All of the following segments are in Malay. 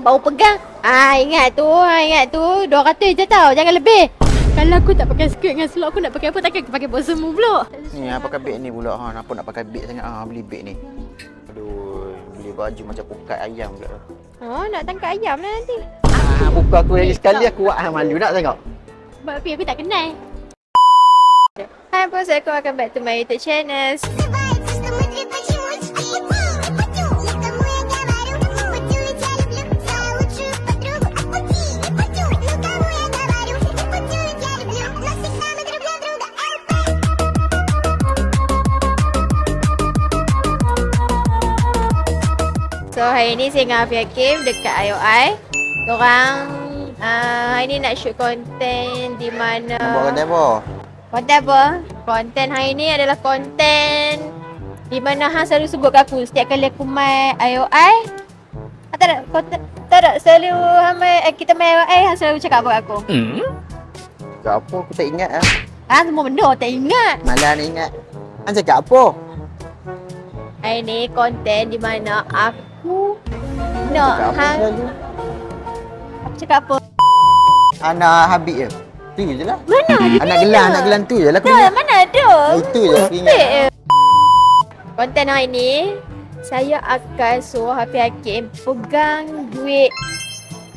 baru pegang. Ingat tu 200 je tau, jangan lebih. Kalau aku tak pakai skirt dengan slot, aku nak pakai apa? Takkan aku pakai bot semua pula. Ni pakai beg ni pula. Kenapa nak pakai beg sangat? Beli beg ni. Aduh, beli baju macam pukat ayam pula. Nak tangkap ayam lah nanti. Buka aku lagi sekali aku malu nak tengok. Sebab aku tak kenal. Hai bos, aku welcome back to my YouTube channel. So hari ni saya dengan Afi Hakim dekat IOI. Diorang hari ni nak shoot konten di mana. Buat konten apa? Konten apa? Konten hari ni adalah konten di mana hang selalu sebut kat aku setiap kali aku main IOI. Tak selalu kita main IOI hang selalu cakap apa kat aku? Cakap apa? Aku tak ingat lah. Semua benda tak ingat. Malah nak ingat. Hang cakap apa? Hari ni konten di mana aku nak aku cakap apa? Anak Habib je. Tu je lah. Mana ada anak gelang tu je lah aku ingat. ingat. Mana ada? Itu je aku ingat. Konten hari ni saya akan suruh Hafiz Hakim pegang duit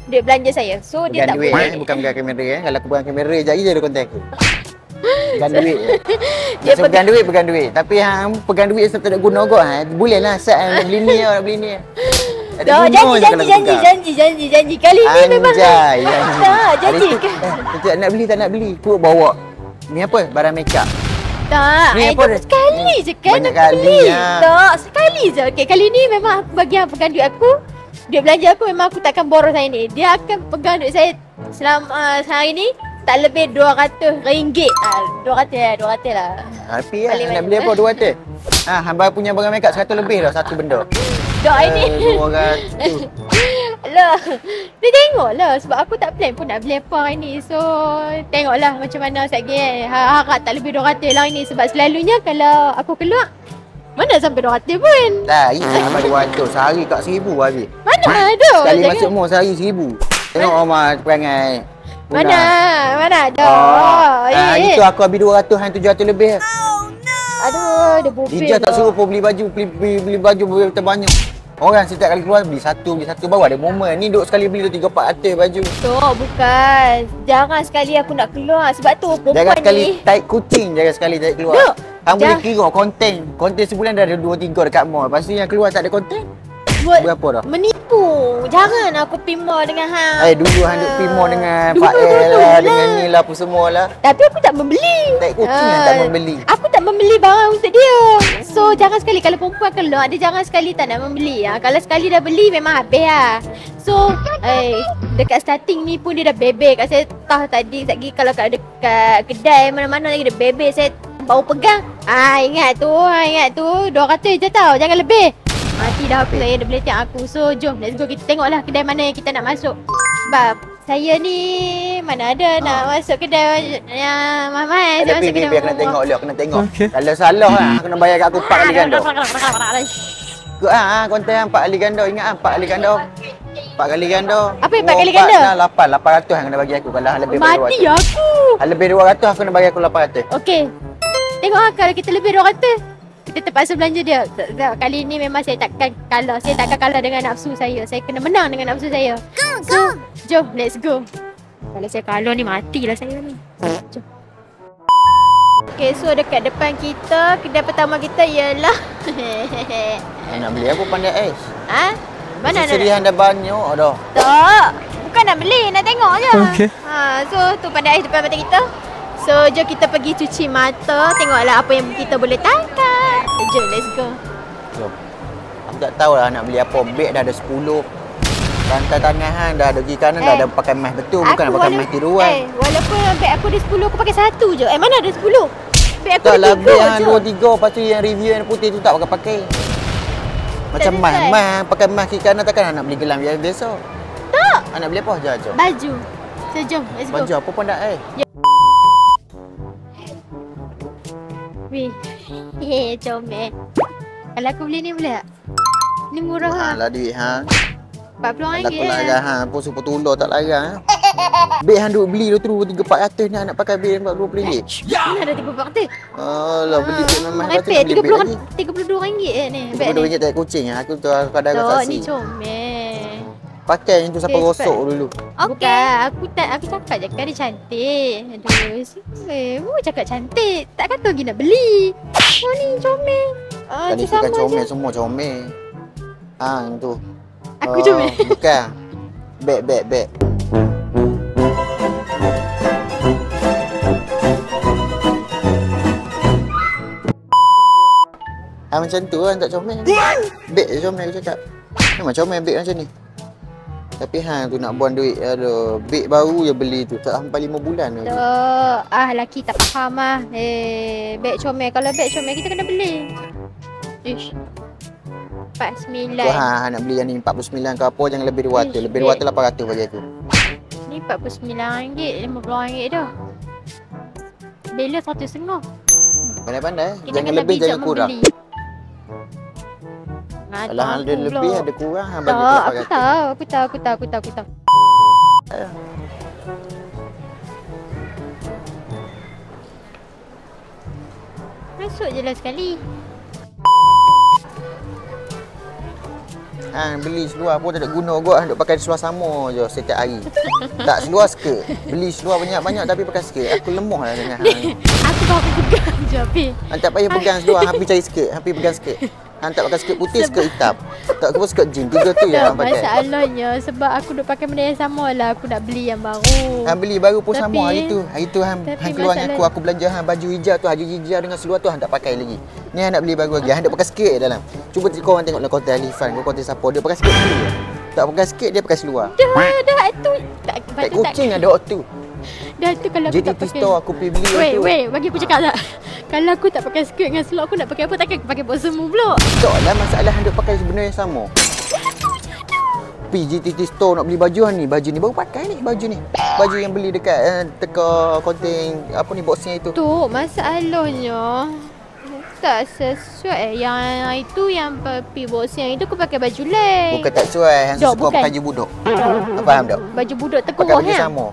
belanja saya. So dia tak duit boleh. bukan pegang kamera Kalau aku pegang kamera je ada konten aku. Pegang duit je. Dia pegang duit. Tapi hang pegang duit sebab tak nak guna kau. Boleh lah set nak beli ni nak beli ni. Janji. Kali ni memang janji. Janji. Tak nak beli. Aku bawa ni apa? Barang makeup. Tak, sekali je kan banyak aku kali, beli. Tak, sekali je. Okey, kali ni memang aku bagi hang pegang duit aku. Duit belanja aku memang aku takkan boros hari ni. Dia akan pegang duit saya selama hari ni tak lebih RM200. 200 lah. Tapi nak beli apa 200? Hamba punya barang makeup 100 lebih dah satu benda. Dok ini. 200. Alah. Dia tengoklah sebab aku tak plan pun nak beli apa hari ni. So, tengoklah macam mana sekali harap tak lebih 200 lah hari ni sebab selalunya kalau aku keluar mana sampai 200 pun. Dah, sampai 200 sehari kat 1000 habis. Mana ada? Sekali masuk mall sehari 1000. Tengok Omar perangai. Mana ada. Itu aku habis 200 hang 700 lebih. Aduh, dia bubil. Dia tak suruh pun beli baju terbanyak. Orang setiap kali keluar beli satu baru ada momen. Ni duk sekali beli tu 300-400 baju. Bukan. Jarang sekali aku nak keluar sebab tu perempuan jangan sekali ni. tarik kucing jangan sekali tarik keluar. Hang boleh kira konten sebulan dah ada 2-3 dekat mall. Lepas tu yang keluar tak ada konten. Berapa dah? Menipu. Jangan aku pima dengan hang. Dulu hang duk pima dengan Fael lah, dengan ni lah apa semua lah. Tapi aku tak membeli. Tak kucing yang tak membeli. Aku tak membeli barang untuk dia. So jangan sekali kalau perempuan keluar dia jangan sekali tak nak membeli. Kalau sekali dah beli memang habis lah. So dekat starting ni pun dia dah bebek kat saya. Tahu tadi lagi kalau kat dekat kedai mana-mana lagi dia bebek. Saya baru pegang. Ingat tu 200 je tau, jangan lebih. Mati dah aku, saya dah boleh tengok aku. So jom let's go kita tengoklah kedai mana yang kita nak masuk. Sebab saya ni mana ada nak masuk kedai yang mahal. Saya masuk kedai biar kena tengok dia, kena tengok. Kalau salah kena bayar kat aku 4 kali ganda. Konten 4 kali ganda, ingat 4 kali ganda. 4 kali ganda. Apa yang 4 kali ganda? 800 yang kena bagi aku kalau lebih 200. Mati aku. Kalau lebih 200 aku kena bagi aku 800. Okey. Tengok kalau kita lebih 200 kita terpaksa belanja dia. Kali ni memang saya takkan kalah. Saya takkan kalah dengan nafsu saya. Saya kena menang dengan nafsu saya. So, jom let's go. Kalau saya kalah ni matilah saya ni. Jom. Okay, so dekat depan kita, kedai pertama kita ialah nak beli apa pandai ais? Mana nak? Serihan dah banyak dah. Tak. Bukan nak beli, nak tengok je. Okay. So tu pandai ais depan mata kita. So jom kita pergi cuci mata. Tengoklah apa yang kita boleh tangkap. Jom let's go. Jom. Aku tak tahu lah nak beli apa. Beg dah ada 10. Rantai tangan hang dah ada kiri kanan dah ada pakai mask betul. Bukan nak pakai mask tiruan. Walaupun beg aku ada 10 aku pakai 1 je. Mana ada 10? Beg aku tak ada 3 lah, beg yang je. 2-3. Lepas tu yang review yang putih tu tak pakai. Macam mask pakai mask kiri kanan takkan nak beli gelang biasa. Tak. Nak beli apa? Jom. Baju. So jom let's go. Baju apa pun dah Weh. Comel. Kalau aku beli ni boleh tak? Ni murah lah. Alah duit hang. RM40 Tak aku lah. larang hang pun super tolong tak larang. Beg hang duk beli tu 3-400 ni nak pakai beg RM40. Mana ada RM30? Alah beli beg memang lepas tu Repek beli beg lagi. RM32 ni beg ni. RM32 tak kucing aku tu aku ada Tok saksi. ni comel. Pakai yang tu sampai Okay, rosok dulu. Bukan, aku cakap je kan dia cantik. Aduh, cakap cantik. Tak kata lagi nak beli. Oh ni comel. Tadi Sama kan comel je. semua comel. Hang tu. Aku comel. Bukan. Beg. Macam tu kan tak comel. Beg je comel aku cakap. Memang comel beg macam ni. Tapi hang tu nak buang duit. Aduh, beg baru je beli tu. Tak sampai 5 bulan tu. Laki tak faham lah. Beg comel. Kalau beg comel kita kena beli. Ish. 49. Tu hang nak beli yang ni 49 ke apa jangan lebih 200. Lebih 200 800 bagi aku. Ni RM49, RM50 dah. Bela 100 setengah. Pandai-pandai. Kita Jangan kena lebih bijak jangan kurang. membeli. Kalau hang ada lebih ada kurang hang bagi Tak, tu aku tahu. Masuk je lah sekali. Hang beli seluar pun tak ada guna kot. Hang duk pakai seluar sama je setiap hari. Tak seluar skirt. Beli seluar banyak-banyak tapi pakai skirt. Aku lemah lah dengan hang. Aku baru pegang je Api. Hang tak payah pegang seluar. Hang pergi cari skirt. Hang pergi pegang skirt. Hang tak pakai skirt putih, skirt hitam. Tak kena skirt jeans. 3 tu yang hang pakai. Masalahnya sebab aku duk pakai benda yang sama lah. Aku nak beli yang baru. Hang beli baru pun Tapi- sama hari tu. Hari tu hang keluar dengan aku belanja hang baju hijau tu, baju hijau dengan seluar tu hang tak pakai lagi. Ni hang nak beli baru lagi. Hang nak pakai skirt dalam. Cuba korang tengok dalam konten Alifan, konten siapa dia pakai skirt dulu. Tak pakai skirt dia pakai seluar. Dah tu. Tak, Tak kucing ada waktu. Dah tu kalau aku tak JTT pakai. store aku pergi beli tu. Wait, bagi aku cakap tak. Kalau aku tak pakai skirt dengan seluar, aku nak pakai apa? Takkan aku pakai bot semua pula. Tak lah masalah hang duk pakai benda yang sama. Pergi JTT store nak beli baju hang ni. Baju ni baru pakai ni baju ni. Baju yang beli dekat teka konten apa ni boxing itu. Tu masalahnya tak sesuai. Yang itu yang pergi boxing itu aku pakai baju lain. Bukan tak sesuai. Hang Jom, suka bukan. pakai baju budak. Faham tak? Baju budak Pakai terkurus baju kan? sama.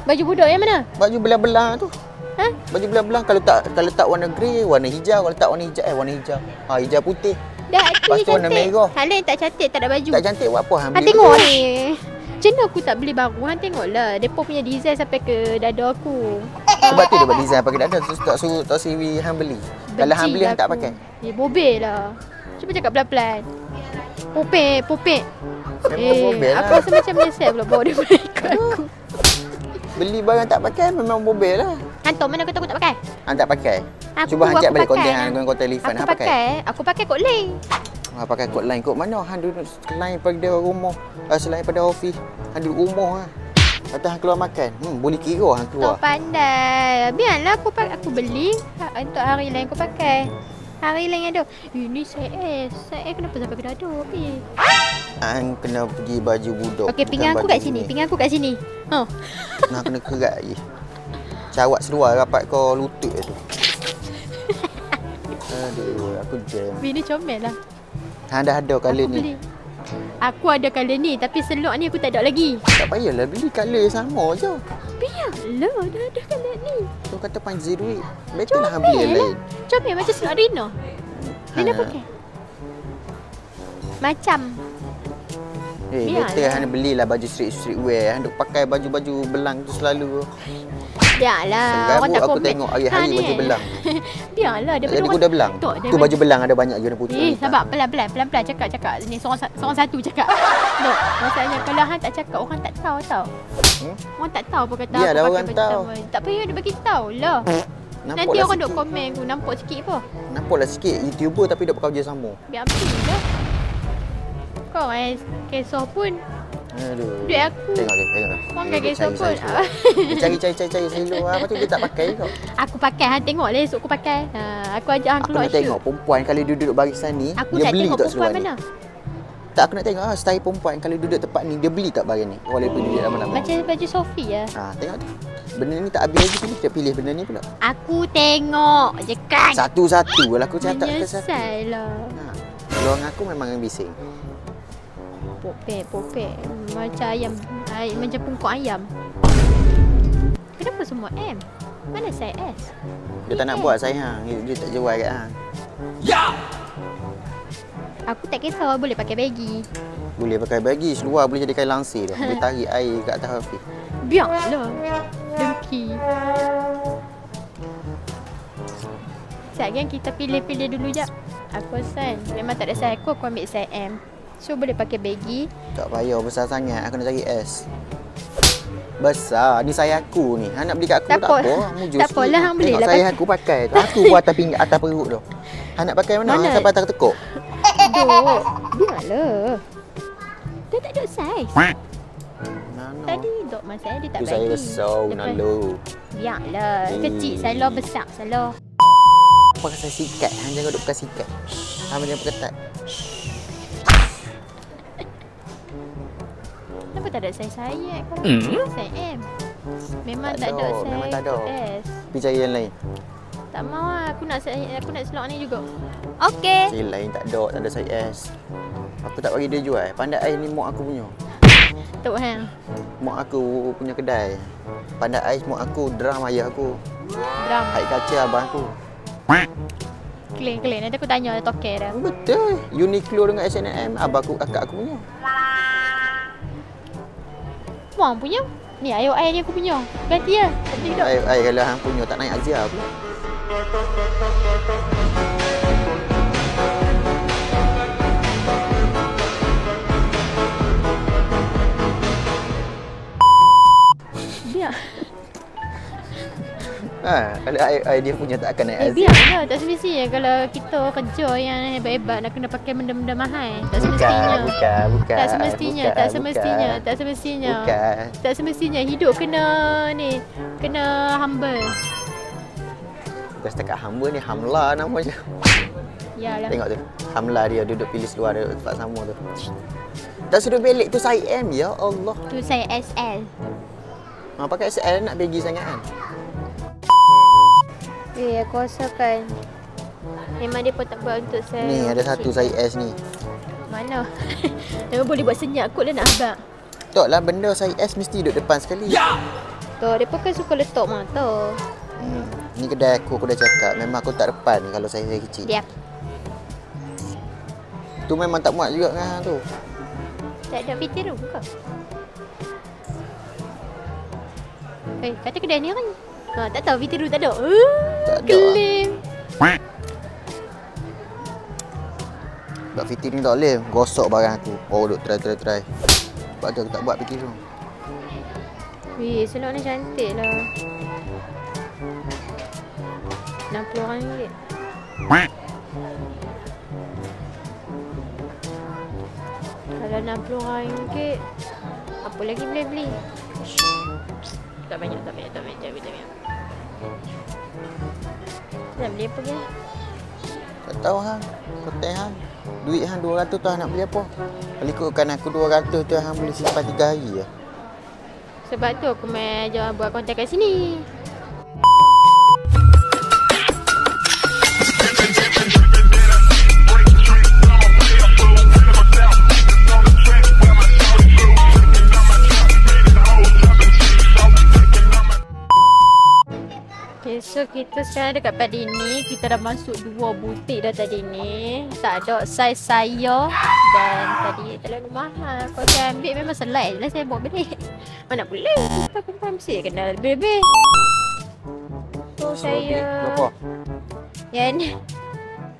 Baju budak yang mana? Baju belah-belah tu. Ha? Baju belah-belah kalau tak warna grey, warna hijau. Kalau tak warna hijau, warna hijau. Hijau putih. Dah tu Lepas je tu warna cantik. merah. Hal lain tak cantik, tak ada baju. Tak cantik buat apa hang Han beli? tengok ni. Macam mana aku tak beli baru? Han tengoklah. Depa punya design sampai ke dada aku. Sebab tu dia buat design pakai dada. Tak suruh tak siri hang beli. Kalau hang beli hang tak pakai. Bobel lah. Cuba cakap pelan-pelan. Popek. Memang bobel lah. Aku rasa macam menyesal pula bawa dia ikut aku. Beli barang tak pakai memang bobel lah. Hantar mana kata aku tak pakai? Hang tak pakai. Aku- Cuba hang aku cek balik pakai. konten hang dengan konten Alifan hang pakai. Aku pakai kot lain. Pakai kod line kod mana? Hang duduk selain pada rumah. Selain pada office. Hang duduk rumah lah. Lepas hang keluar makan. Boleh kira hang keluar. Tak pandai. Biarlah aku beli. Untuk hari lain aku pakai. Hari lain ada. Ini saya kenapa sampai ke dada? Hang kena pergi baju budak. Okey, pinggang aku kat sini. Pinggang aku kat sini. Nah, kena kerat je. Cawak seluar rapat kau lutut tu. Aduh, aku jam. Ini comel lah. Hang dah ada colour Aku ni. beli. Aku ada colour ni tapi selok ni aku tak ada lagi. Tak payahlah beli colour sama je. Biarlah dah ada colour ni. Tu kata panji duit. Better lah hang beli yang lain. Comel macam selok Rina. Rina Ha. pakai. Macam. Biarlah. Better hang belilah baju street wear. Hang duk pakai baju-baju belang tu selalu. Biarlah. Orang Serabut tak aku komen. tengok hari-hari Ha, ni. baju belang. Biarlah Jadi daripada kuda belang. Tok, Tu baju belang ada banyak je warna putih. sabar pelan-pelan cakap. Ni seorang satu cakap. Tok, masalahnya kalau hang tak cakap orang tak tahu tau. Orang tak tahu apa kata Biarlah aku orang pakai baju tahu. sama. Tak payah dia bagi tahu lah. Nanti orang duk komen aku nampak sikit apa. Nampaklah sikit YouTuber tapi duk pakai baju sama. Biar api lah. Kau kisah pun Aduh. duit aku. Tengok. Orang Dia kan kisah cari pun. Dia cari selalu. Lepas tu dia tak pakai kau. Aku pakai, hang tengok lah esok aku pakai. Aku ajak hang Aku keluar nak tengok perempuan kalau duduk barisan ni, Aku dia nak beli tengok tak seluar perempuan ni? mana. Tak, aku nak tengok style perempuan kalau duduk tempat ni, dia beli tak barang ni? Walaupun dia lama-lama. Macam baju Sophie lah. Tengok tu. Benda ni tak habis lagi dia pilih benda ni pula. Aku tengok je kan. Satu-satu lah aku catat ke satu. Menyesal lah. Peluang aku memang yang bising. Popek. Macam ayam, macam pungkuk ayam. Kenapa semua M? Mana saya S? Dia tak nak buat saya hang. Dia tak jual kat hang. Aku tak kisah, boleh pakai bagi. Boleh pakai bagi, seluar boleh jadi kain langsir dah. Boleh tarik air kat atas Hafiz. Biarlah. Dengki. Sekejap kan kita pilih-pilih dulu jap. Aku asal memang tak ada size aku ambil size M. So boleh pakai bagi. Tak payah besar sangat, aku nak cari S. Besar, ni saya aku ni. Hang nak beli kat aku tak apa. Mujur tak apalah, hang boleh lah. Saya aku pakai tu. Aku buat atas pinggir atas perut tu. Hang nak pakai mana? Hang sampai atas tekuk. Duk. Biarlah. Dia tak ada size. Nano. Tadi dok masa dia tak Tu bagi. saya risau Nalo. Biarlah. Kecil salah, besar salah. Pakai saya sikat. Hang jangan duk pakai sikat. Hang jangan berketat. Kenapa tak ada size saya kalau size M? Memang tak ada size memang tak ada. S. Pergi cari yang lain. Tak mau lah. Aku nak selok ni juga. Okey. Cari lain tak ada size S. Aku tak bagi dia jual. Pandai ais ni mak aku punya. Tok hang. Mak aku punya kedai. Pandai ais mak aku, drum ayah aku. Drum. Haid kaca abang aku. Clean. Nanti aku tanya toke dah. Betul. Uniqlo dengan H&M abang aku, akak aku punya. Wang punya. Ni ayo air ni aku punya. Ganti lah. Ganti dok. Ai kalau hang punya tak naik Azia pula. Biar. Kalau ai dia punya tak akan naik Azia. Biarlah. Tak semestinya kalau kita kerja yang hebat-hebat nak kena pakai benda-benda mahal. Tak semestinya. Bukan. Tak semestinya. Bukan. Tak semestinya hidup kena ni. Kena humble. Bukan setakat hamba ni, Hamla namanya. Yalah. Tengok tu. Hamla dia duduk pilih seluar dia tempat sama tu. Tak suruh belik tu size M, ya Allah. Tu saya SL. Pakai SL nak bagi sangat kan? Aku rasakan memang dia pun tak buat untuk saya. Ni ada satu size S ni. Mana? Memang boleh buat senyap kot lah nak abang. Tak lah, benda size S mesti duduk depan sekali. Tu, dia pun kan suka letak mata. Ni kedai aku dah cakap. Memang aku tak depan ni kalau saya kecil. Diap. Tu memang tak muat juga dengan hang tu. Tak ada fitting room ke? Kata kedai ni kan? Tak tahu fitting room tak ada. Tak ada. Kelim. Buat fitting ni tak boleh. Gosok barang aku. Oh, duk try. Sebab tu aku tak buat fitting room. Weh, selok ni cantik lah. RM60. Kalau RM60, apa lagi boleh beli? Tak banyak. Nak beli apa ke? Tak tahu hang. Kotak hang. Duit hang 200 tu hang nak beli apa? Kalau ikutkan aku 200 tu hang boleh simpan 3 hari je. Sebab tu aku main buat konten kat sini. Okay, so kita sekarang dekat Padini. Kita dah masuk 2 butik dah tadi ni. Tak ada saiz saya. Dan tadi terlalu mahal. Kalau saya ambil memang selai je lah saya bawa balik. Mana boleh. Kita pun mesti kena lebih-lebih. So saya... Berapa? Yang ni.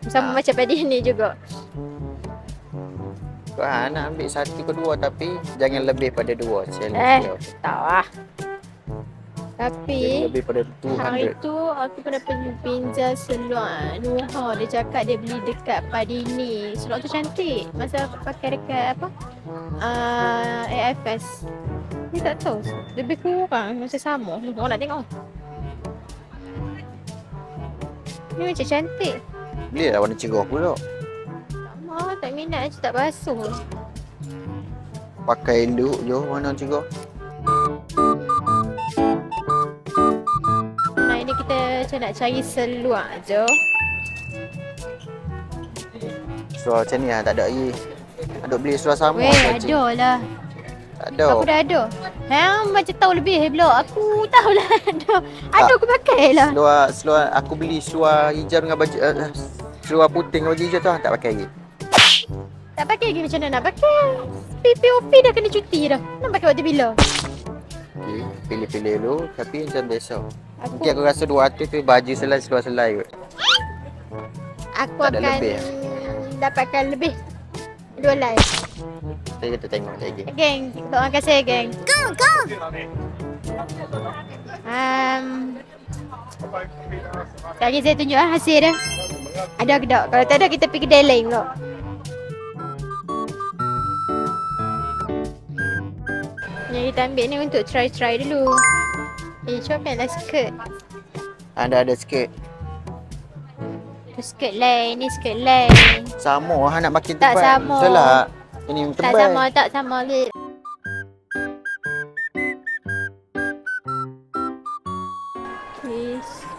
Sama macam Padini juga. Kau nak ambil 1 ke 2 tapi jangan lebih pada 2. Challenge dia. Tak lah. Tapi lebih pada 200. hari tu aku pernah pinjam seluar Nuha. Dia cakap dia beli dekat Padini. Seluar tu cantik. Masa aku pakai dekat apa? AFS. Ni tak tahu. Lebih kurang macam sama. Orang nak tengok. Ni macam cantik. Beli lah warna cerah pula. Tak minat je, tak basuh. Pakai look je warna cerah. Nah, ini kita macam nak cari seluar je. So macam ni lah, tak ada lagi. Ada Duk beli seluar sama Weh, baju. ada lah. Tak ada. Aku dah ada. Macam tahu lebih pula. Aku tahulah ada. Ada aku pakai lah. Seluar aku beli seluar hijau dengan baju seluar putih dengan baju hijau tu hang tak pakai lagi. Tak pakai lagi macam mana nak pakai? PPOP dah kena cuti dah. Nak pakai waktu bila? Okay, pilih-pilih dulu tapi macam biasa. Aku, Mungkin aku rasa 200 tu baju selai seluar selai kot. aku tak ada akan lebih, dapatkan lebih. 2 live. Kita tengok sekejap lagi. Geng, doa kasih geng. Go! Sekali lagi saya tunjuk hasil dia. Ada ke tak? Kalau tak ada kita pergi kedai lain pula. Yang kita ambil ni untuk try dulu. Comel lah skirt. Ada skirt. Tu skirt lain, ni skirt lain. Sama hang nak makin Tak tebal. sama. Betul lah. Ini tebal. Tak sama lip.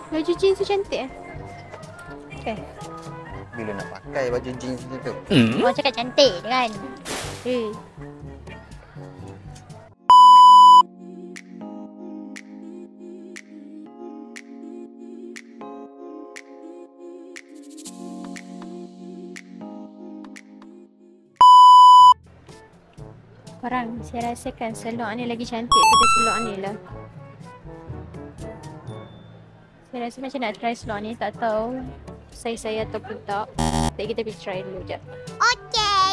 Baju jeans tu cantik Okay. Bila nak pakai baju jeans tu? Orang cakap cantik kan? Korang, saya rasakan selok ni lagi cantik pada selok ni lah. Saya rasa macam nak try selok ni, tak tahu saya ataupun tak. Jadi kita pergi try dulu je. Okay.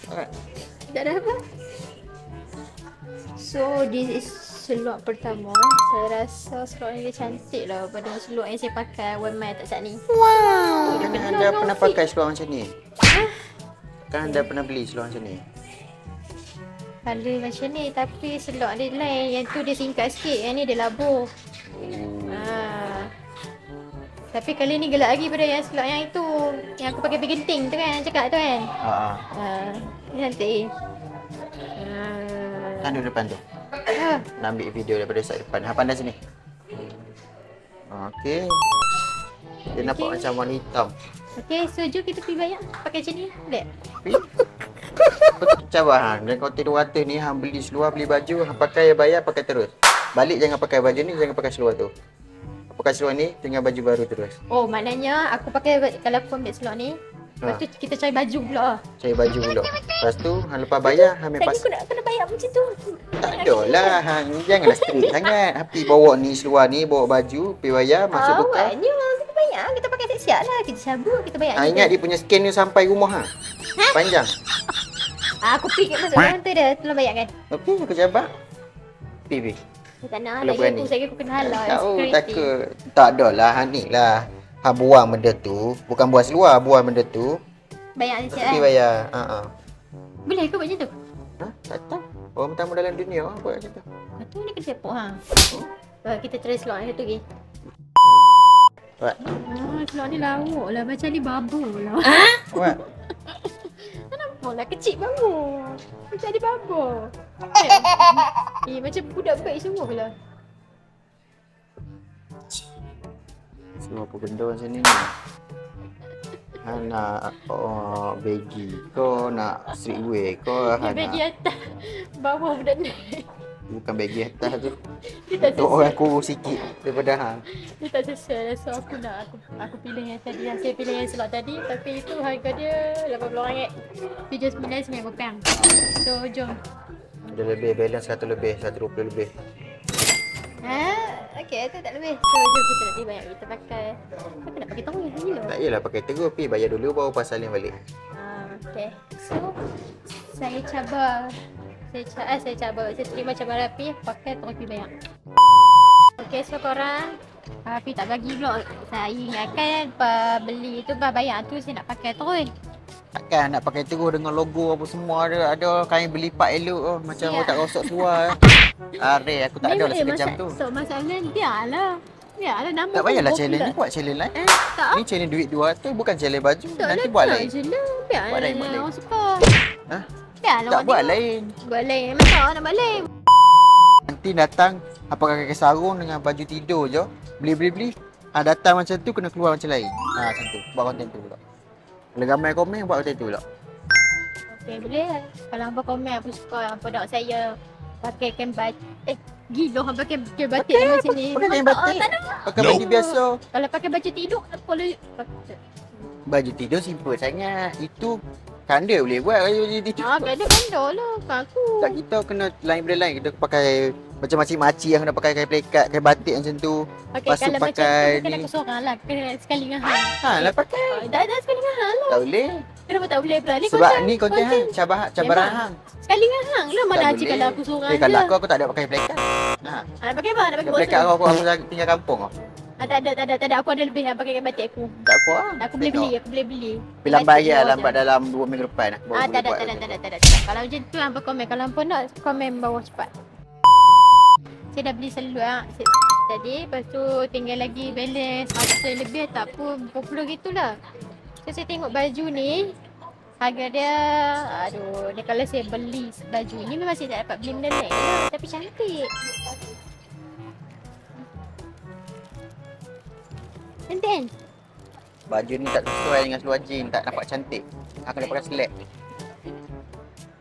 Alright. Tak ada apa. So this is selok pertama. Saya rasa selok ni dia cantik lah pada selok yang saya pakai one month tak saat ni. Wow. Kan anda pernah pakai seluar macam ni? Kan anda pernah beli seluar macam ni? Colour macam ni tapi selok dia lain. Yang tu dia singkat sikit, yang ni dia labuh. Tapi kali ni gelap lagi pada yang selok yang itu. Yang aku pakai genting tu kan, cakap tu kan. Ni cantik. Kan duduk depan tu. Nak ambil video daripada side depan. Hang pandai sini. Okey. Dia nampak macam warna hitam. Okey, so jom kita pergi bayar. Pakai macam ni, boleh? Cabar hang. Dan konten 200 ni hang beli seluar, beli baju, hang pakai bayar, pakai terus. Balik jangan pakai baju ni, jangan pakai seluar tu. Pakai seluar ni dengan baju baru terus. Oh, maknanya aku pakai kalau aku ambil seluar ni, lepas tu kita cari baju pula. Cari baju pula. Lepas tu hang lepas bayar, hang ambil Lagi aku nak kena bayar macam tu. Tak ada lah, hang janganlah straight sangat. Api bawa ni seluar ni, bawa baju, pergi bayar, masuk tukar. Awaknya kita bayar, kita pakai siap-siap lah. Kita sabun, kita bayar. Ingat dia punya scan ni sampai rumah panjang. Aku fikir masuk kaunter dia, tolong bayar kan? Okey, aku cabar. Pergi. Saya tak nak Kalau lagi berani. aku kena halal. Tahu takut. Tak ada lah, hang ni lah. Hang buang benda tu, bukan buang seluar, buang benda tu. Bayar siap Pergi kan? bayar. Boleh ke buat macam tu? Tak tahu. Orang pertama dalam dunia buat macam tu. Kau tu ni kena sepok ha. Kita try seluar ni satu lagi. Buat. Seluar ni lawak lah. Macam ni babu lah. Buat. Tak nampak lah. Kecil babu. Macam ni babu. Macam budak baik semua pula. Semua apa benda macam ni. Hang nak baggy kau, nak streetwear kau, Dia hang bagi nak atas. Bawah budak ni. bukan baggy atas tu. Dia tak Untuk sesuai. orang kurus sikit daripada hang. Dia tak sesuai lah. So aku pilih yang tadi. Saya pilih yang seluar tadi. Tapi itu harga dia RM80. RM79.90. So jom. Dia lebih balance 100 lebih, 120 lebih. Okay, tu tak lebih. So jom kita nak pergi bayar. Kita pakai. Aku nak pakai tongkat gila. Tak yalah pakai terus, pergi bayar dulu baru pasalin balik. Okay. So saya cabar. Saya terima cabaran Api pakai terus pergi bayar. Okay, so korang Api tak bagi pula. Saya ingatkan beli tu bayar tu saya nak pakai terus. Takkan nak pakai terus dengan logo apa semua ada kain berlipat elok macam Ya. orang tak rosak seluar. Are aku tak ada lah sekejap tu. So masalah biarlah. Biarlah nama Tak payahlah pun challenge ni, popular. buat challenge lain. Tak. Ni challenge duit 200 bukan challenge baju. Tak Nanti lah, buat tak lain. je lah. Biarlah Buat lain, buat lain. orang suka. Ha? Biarlah Tak orang buat tengok. lain. Buat lain. Macam nak buat lain. Nanti datang apa pakai sarung dengan baju tidur je. Beli. Datang macam tu kena keluar macam lain. Macam tu. Buat konten tu pula. Kalau ramai komen buat konten tu pula. Okey, boleh. Kalau hampa komen apa suka, hampa nak saya pakai kain batik. Gila hampa pakai kain batik dalam sini. Pakai kain batik. Pakai baju biasa. Kalau pakai baju tidur, tak boleh. Baju tidur simple sangat. Itu kanda boleh buat baju tidur. Kanda lah kat aku. Tak, kita kena lain benda lain. Kita pakai macam makcik-makcik yang kena pakai kain plekat, kain batik macam tu. Okay, Lepas tu kalau pakai macam tu ni. aku seorang lah. Kena sekali dengan hang. Lah pakai. Dah sekali dengan hang lah. Tak boleh. Kenapa tak boleh pula? Ni Sebab ni konten hang, cabaran hang. Sekali dengan hang lah. Mana Tak Haji boleh. kalau aku seorang je. Kalau aku tak ada pakai plekat. Nak pakai apa? Nak pakai Plekat boxer? aku tinggal kampung kau. Tak ada. Aku ada lebih yang pakai kain batik aku. Tak apa lah. Aku boleh beli. Bilang bayar lambat dalam 2 minggu depan lah. Tak ada. Kalau macam tu hampa komen. Kalau hampa nak komen bawah cepat. Saya dah beli seluar tadi. Lepas tu tinggal lagi balance. Masa lebih tak pun 40 gitulah. So saya tengok baju ni. Harga dia, aduh, ni kalau saya beli baju ni memang saya tak dapat beli benda lain lah. Tapi cantik. Cantik kan? Baju ni tak sesuai dengan seluar jean, tak nampak cantik. Aku kena pakai selek.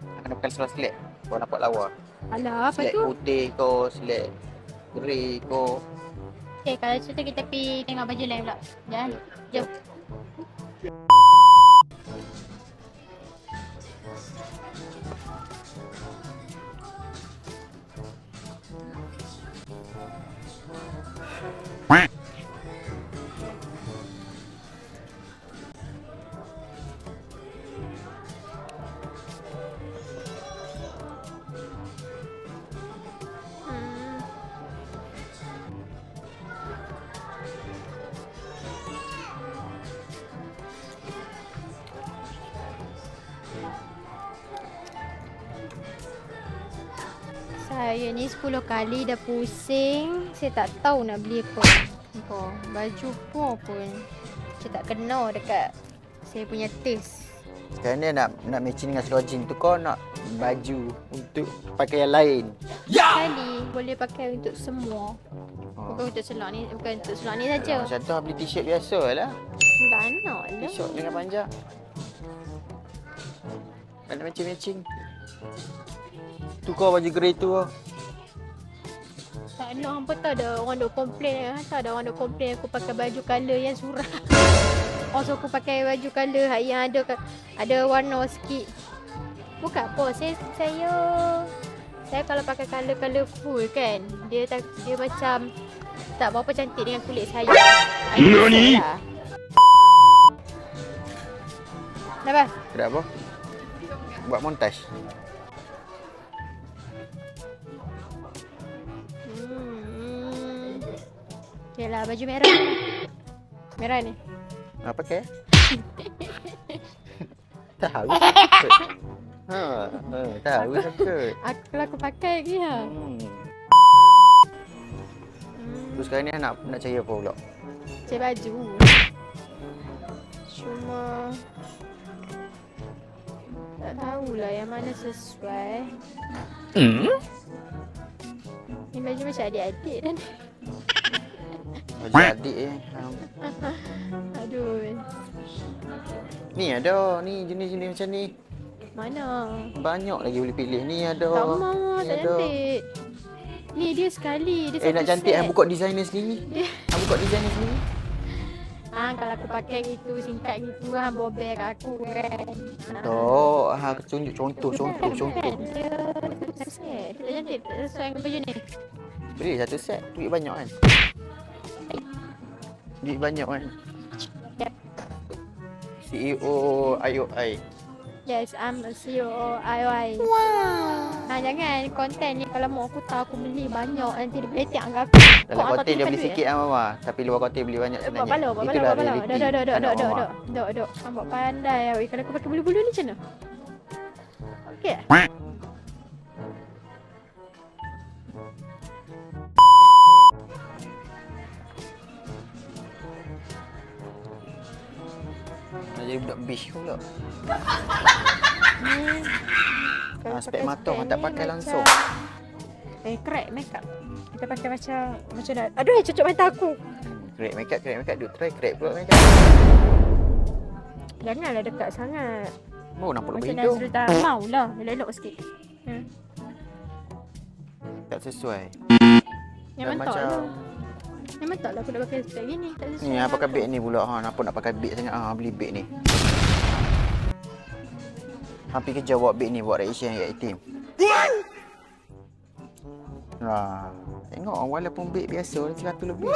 Aku kena pakai seluar selek. Kau nampak lawa. Alah, apa Selek tu? putih kau, selek grey kau. Okay, kalau macam tu kita pergi tengok baju lain pula. Jangan, jom. Saya ni 10 kali dah pusing. Saya tak tahu nak beli apa. Baju pun saya tak kena dekat saya punya taste. Sekarang ni nak matching dengan seluar jean tu, kau nak baju untuk pakai yang lain. Kali boleh pakai untuk semua. Bukan untuk seluar ni, bukan untuk seluar ni saja. Macam tu beli t-shirt biasa lah. Tak nak lah. T-shirt dengan panjang. Ada matching-matching. Tukar baju grey tu. Tak nak, hampa tak ada orang duk komplain. Tak ada orang duk komplain aku pakai baju colour yang surah. So aku pakai baju colour yang ada warna sikit. Bukan apa, saya kalau pakai colourful kan, dia macam tak berapa cantik dengan kulit saya. Nani? Kenapa? Kenapa? Buat montaj. Yalah, baju merah. Merah ni. Apa pakai? Tahu. Tahu sakit. Aku pakai lagi ha. Terus sekarang ni nak cari apa pula? Cari baju. Cuma tak tahulah yang mana sesuai. Ni baju macam adik-adik dah ni. Baju adik Aduh. Ni ada, ni jenis-jenis macam ni. Mana? Banyak lagi boleh pilih. Ni ada. Tak mau, ni tak ada. cantik. Ni dia sekali, dia nak cantik hang buka designer sendiri. Hang buka designer sendiri. Kalau aku pakai gitu, singkat gitu, bobek kat aku kan. Tak, hang tunjuk contoh. Dia cantik, tak sesuai dengan baju ni. Beli satu set, duit banyak kan? Duit banyak kan? Yep. CEO IOI. Yes, I'm a CEO IOI. Wow. Jangan konten ni kalau mau aku tahu aku beli banyak nanti dia beletak dengan aku. Dalam konten dia beli sikit lah mama. Tapi luar konten beli banyak sebenarnya. Itulah realiti. Dok. Nampak pandai. Kalau aku pakai bulu-bulu ni macam mana? Okey. Nak jadi budak bish pula. Aspek mata orang tak pakai langsung. Crack makeup. Kita pakai macam dah. Aduh, cucuk mata aku. Crack make up. Duk try crack pula make up. Janganlah dekat sangat. Oh, nampak lebih Macam hidung. Nazrul tak maulah. Elok-elok sikit. Tak sesuai. Yang Dan mentok macam lah. Yang mentok lah aku dah pakai spek gini. Tak sesuai. ni apa pakai beg ni pula. Nampak nak pakai beg sangat. Beli beg ni. Hampir kerja bawa beg ni buat reaction kat team. Tengok walaupun beg biasa 100 lebih.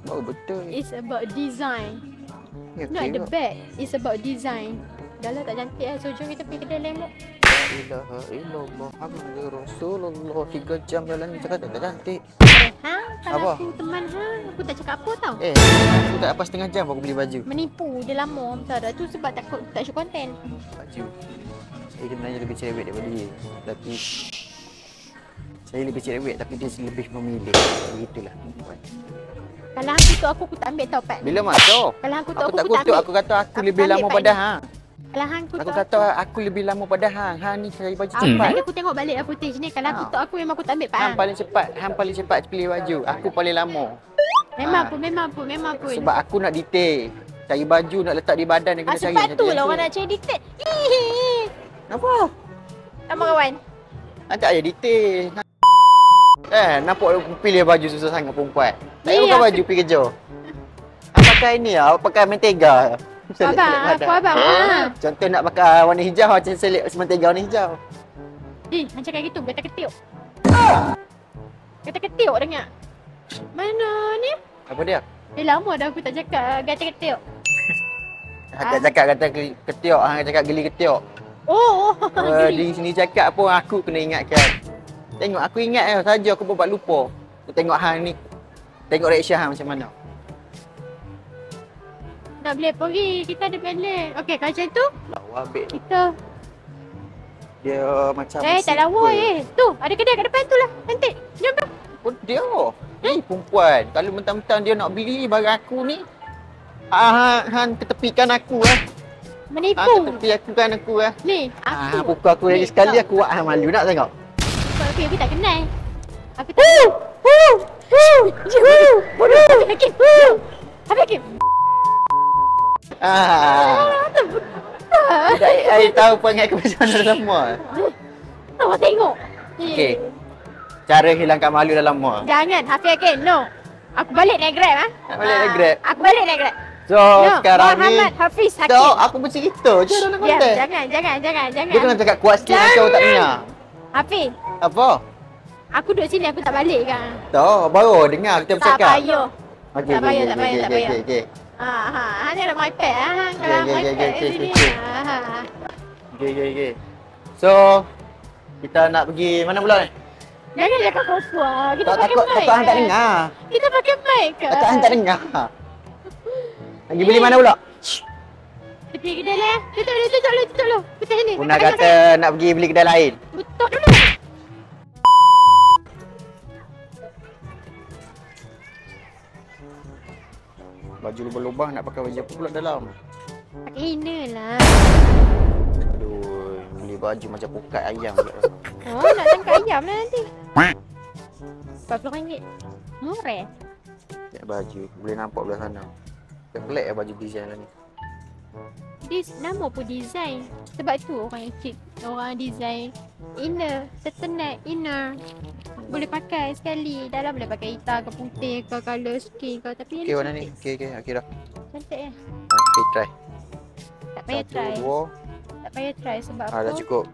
Baru betul. It's about design. Ya, Not the tengok. bag. It's about design. Dah lah tak cantik lah. So jom kita pergi kedai lemok. La ilaha illallah Muhammadur Rasulullah. 3 jam jalan ni cakap tak cantik. Kalau Apa? aku teman aku tak cakap apa tau. Aku tak apa setengah jam aku beli baju. Menipu dia lama besar dah tu sebab takut tak show konten. Baju. Saya sebenarnya lebih cerewet daripada dia. Tapi saya lebih cerewet tapi dia lebih memilih. Begitulah. Kalau hang kutuk aku tak ambil tau Pat. Bila masuk? Kalau hang kutuk Aku aku tak tak kutuk, ambil. aku kata aku Aku lebih tak lama ambil pada Pat. hang. Kalau hang kutuk Aku kata aku lebih lama pada hang. Hang ni cari baju cepat. Nanti aku tengok balik lah footage ni. Kalau hang kutuk aku memang aku tak ambil Pat. Hang paling cepat, hang paling cepat pilih baju. Aku paling lama. Memang pun. Sebab aku nak detail. Cari baju nak letak di badan dia kena cari. Sepatu lah orang nak cari detail. Apa? Sama kawan. Hang tak payah detail. Nampak pilih baju susah sangat perempuan. Tak payah Ni pakai aku- baju pergi kerja. Hang pakai ni lah, pakai mentega. Abang. Contoh nak pakai warna hijau macam selit mentega warna hijau. Hang cakap gitu, kata ketiuk. Kata ketiuk dengar. Mana ni? Apa dia? Lama dah aku tak cakap kata ketiuk. Hang tak cakap kata ketiok, hang cakap geli ketiok. Oh. Di sini cakap pun aku kena ingatkan. Tengok aku ingat saja aku buat lupa. Aku tengok hang ni. Tengok reaction hang macam mana. Nak boleh pergi, kita ada balik. Okey, kalau macam tu, Lawa beg ni. kita... Dia macam tak lawa Tu, ada kedai kat depan tu lah. Cantik. Jom tu. Oh, dia. Perempuan. Kalau mentang-mentang dia nak beli barang aku ni. Han ketepikan aku Menipu. ketepikan aku Ni, aku. pukul aku lagi sekali aku buat hang malu nak tengok. Aku tak kenal. Aku tak kenal. Hakim. Hakim. Saya tahu perangai aku macam mana dalam mall. Awak tengok. Okey. Cara hilangkan malu dalam mall. Jangan, Hafiz Hakim. No. Aku balik naik Grab. Nak balik naik Grab? Aku balik naik Grab. So sekarang ni Muhammad Hafiz Hakim. So aku bercerita je dalam Ya, konten. jangan. Dia kena cakap kuat sikit nanti aku tak dengar. Hafiz, Apa? aku duduk sini aku tak balik kan. Tahu baru dengar kita Tak bercakap. payah. Okey, Tak payah, okey, tak payah, okey, tak okey, payah. okey. Hanya ada iPad Kalau okey, iPad okey, di sini. okey. Okey. So kita nak pergi mana pula ni? Jangan cakap perempuan. Kita Tak pakai takut mic. takut hang tak dengar. Kita pakai mic ke? Takut hang tak dengar. Lagi beli mana pula? Kita pergi kedai lah. Tutup dulu. Kita sini. Puna kata nak pergi beli kedai lain. Tutup dulu. Baju lubang-lubang nak pakai baju apa pula dalam? Pakai inner lah. Aduh, beli baju macam pukat ayam pula. Oh, nak tangkap ayam lah nanti. RM40. Murah. Lihat baju, boleh nampak belah sana. Pelik baju design lah ni. Nama pun design. Sebab tu orang cik, orang design inner, turtleneck inner. Boleh pakai sekali. Dalam boleh pakai hitam ke putih ke colour skin ke. Tapi Okey warna ni. Okey dah. Cantik ya. Okey try. Tak payah try. 1, 2. Tak payah try sebab apa? Dah cukup.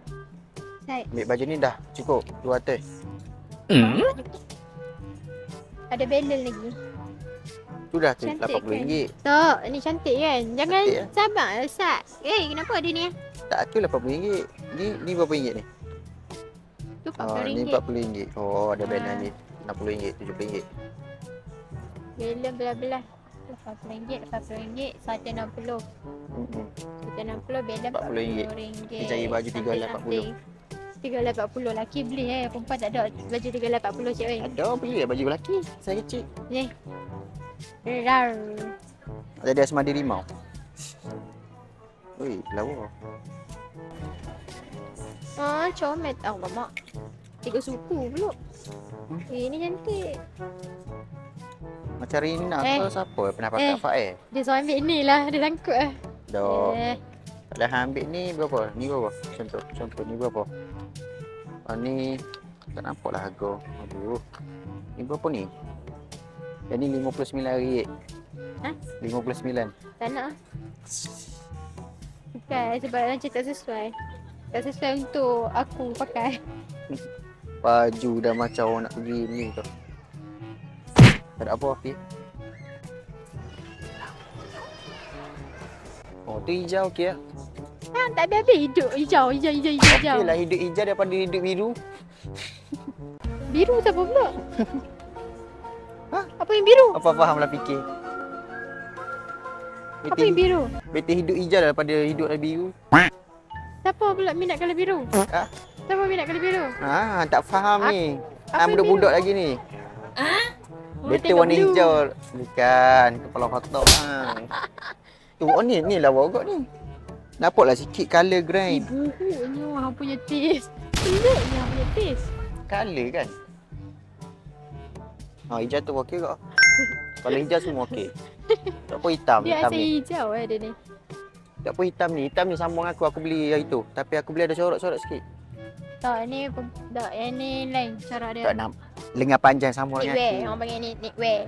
Saya Ambil baju ni dah cukup. 2 atas. ada balance lagi. Tu dah tu Cantik RM80. Tak, ni cantik kan? Jangan Cantik, eh? sabar Sat. Kenapa ada ni? Tak tu RM80. Ni berapa ringgit ni? Tu Ni RM40. RM40. Oh ada balance ni. RM60, RM70. Balance belah-belah. RM40, RM40, RM160. RM160, balance RM40. RM40. Dia cari baju RM340. RM340 lelaki beli perempuan tak ada baju RM340 cik oi. Ada beli baju lelaki. Saya kecil. Ni. Rar. Ada asmadi rimau. Oi, lawa. Comel tau mak. 3 suku pula. Ni cantik. Macam Rina ke siapa pernah pakai Fair? Dia suruh ambil ni lah. Dia sangkut lah. Dok. Kalau hang ambil ni berapa? Ni berapa? Contoh ni berapa? Ni tak nampak lah harga. Aduh. Ni berapa ni? Yang ni RM59. Ha? 59. Tak nak. Bukan sebab macam tak sesuai. Tak sesuai untuk aku pakai. Baju dah macam orang nak pergi ni tu. Tak ada apa api. Oh tu hijau okey lah. Tak habis-habis hidup hijau. Okey lah hidup hijau daripada hidup biru. Biru siapa pula? Ha? Apa yang biru? Apa fahamlah fikir. Apa yang biru? Betul hidup hijau daripada hidup biru. Siapa pula minat colour biru? Ha? Siapa minat colour biru? Tak faham ni. Apa Budak-budak lagi ni. Betul warna hijau. Bukan kepala kotak hang. Tu ni lah bogok ni. Nampaklah sikit colour grind. Buruknya hang punya taste. Peliknya hang punya taste. Colour kan? Hijau tu okey kak. Kalau hijau semua okey. Tak apa hitam. Dia hitam asal ni. hijau dia ni. Tak apa hitam ni. Hitam ni sambung aku beli yang itu. Tapi aku beli ada corak-corak sikit. Tak ni tak yang ni lain cara dia. Tak nak. Lengan panjang sambung dengan Knitwear, aku. orang panggil ni knitwear.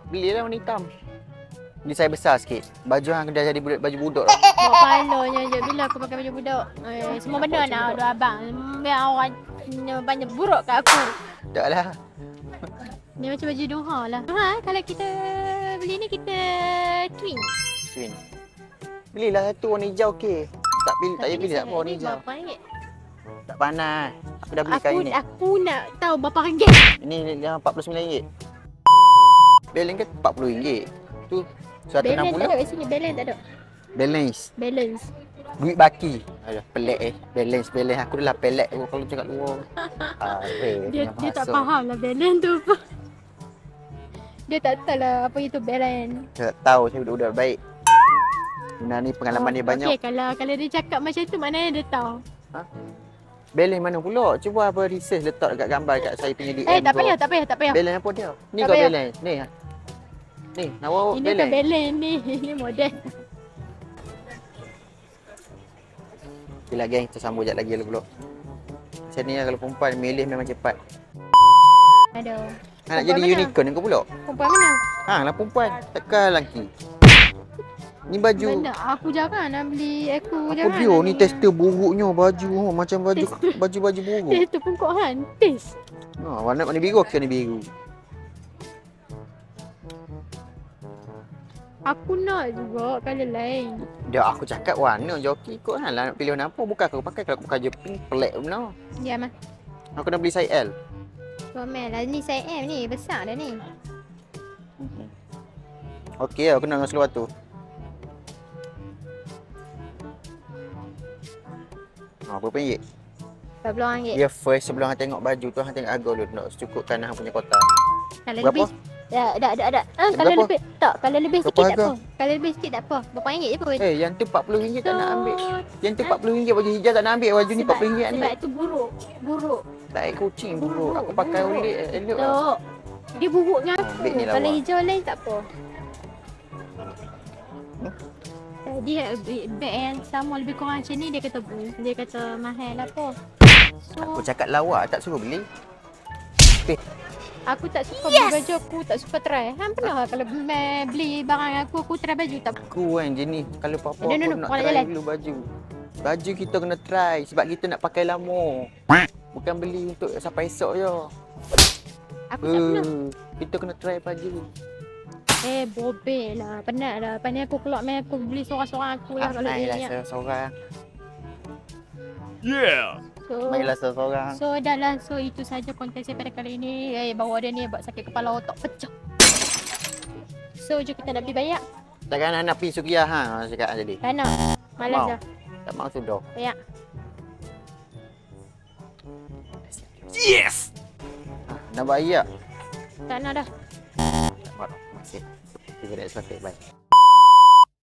Belilah warna hitam. Ni saya besar sikit. Baju hang dah jadi baju budak dah. Bawa palanya je bila aku pakai baju budak. Semua benda nak ada abang. Biar orang banyak buruk kat aku. Taklah. Ni macam baju Doha lah. Kalau kita beli ni kita twin. Twin. Belilah satu warna hijau okey. Tak pilih tak payah pilih tak apa warna hijau. Berapa ringgit? Tak panas. Aku dah beli kain ni. Aku nak tahu berapa ringgit. Ini yang RM49. Balance ke RM40. Tu Balance tak ada RM160. kat sini. Balance tak ada. Balance. Duit baki. Aduh, pelik Balance. Aku dah lah pelik kalau cakap luar. Dia tak faham lah balance tu apa. Dia tak tahu lah apa itu balance. Tak tahu saya budak-budak baik. Guna ni pengalaman dia banyak. Okey, kalau dia cakap macam tu maknanya dia tahu. Balance mana pula? Cuba apa research letak dekat gambar kat saya punya DM. Tak payah. Balance apa dia? Ni Tak kau payah. balance. Ni, nawar Ini balance. kan balance ni. Ini model. Bila geng, kita sambung sekejap lagi pula. Macam ni lah kalau perempuan milih memang cepat. Aduh. Nak jadi mana? unicorn kau pula? Perempuan mana? Lah perempuan. Takkan lelaki. Ni baju. Mana? Aku jangan nak beli. Aku Apa jangan. dia? Ni tester buruknya baju. Macam baju buruk. Test tu pun kau han. Test. Warna biru ke ni biru? Aku nak juga colour lain. Dia aku cakap warna joki ikut lah nak pilih warna apa. Bukan aku pakai kalau aku pakai je pink pelik benar. Ya mah. Aku nak beli size L. Comel lah. Ni saya M ni. Besar dah ni. Okey aku nak dengan seluar tu. Berapa ringgit? RM40. Dia first sebelum hang tengok baju tu hang tengok harga dulu. Nak cukupkan hang punya kotak. Kalau Berapa? lebih. Tak. Kalau Berapa? lebih. Tak. Kalau lebih Berapa sikit tak harga? apa. Kalau lebih sikit tak apa. Berapa ringgit je pun. Yang tu RM40 tak nak ambil. Yang tu RM40 baju hijau tak nak ambil. Baju ni RM40 ni. Sebab tu buruk. Tak kucing buruk. Aku pakai ulit elok lah. Tak. Dia buruk dengan aku. ambil ni lah, Kalau awak. hijau lain tak apa. Tadi beg yang sama lebih kurang macam ni dia kata mahal lah apa. So Aku cakap lawak tak suruh beli. aku tak suka beli baju, aku tak suka try. Hang pernah kalau beli barang aku try baju tak? Aku kan jenis kalau apa-apa No, aku nak orang try jalan. dulu baju. Baju kita kena try sebab kita nak pakai lama. Bukan beli untuk sampai esok je. Aku tak pernah. Kita kena try baju. Bobek lah. Penat lah. Pandai aku keluar main aku beli seorang-seorang aku lah kalau Mainlah dia ni. seorang. So, Mainlah seorang. So dah lah. So itu saja konten saya pada kali ini. Bawa dia ni buat sakit kepala otak pecah. So jom kita nak beli banyak. Takkan nak pergi Sukiah cakap tadi. Tak nak. Malas Mau. dah. Tak mahu sudah. Banyak. Yes. Nak bayar. Tak nak dah. Tak mahu. Masih. Kita dah selesai. Bye.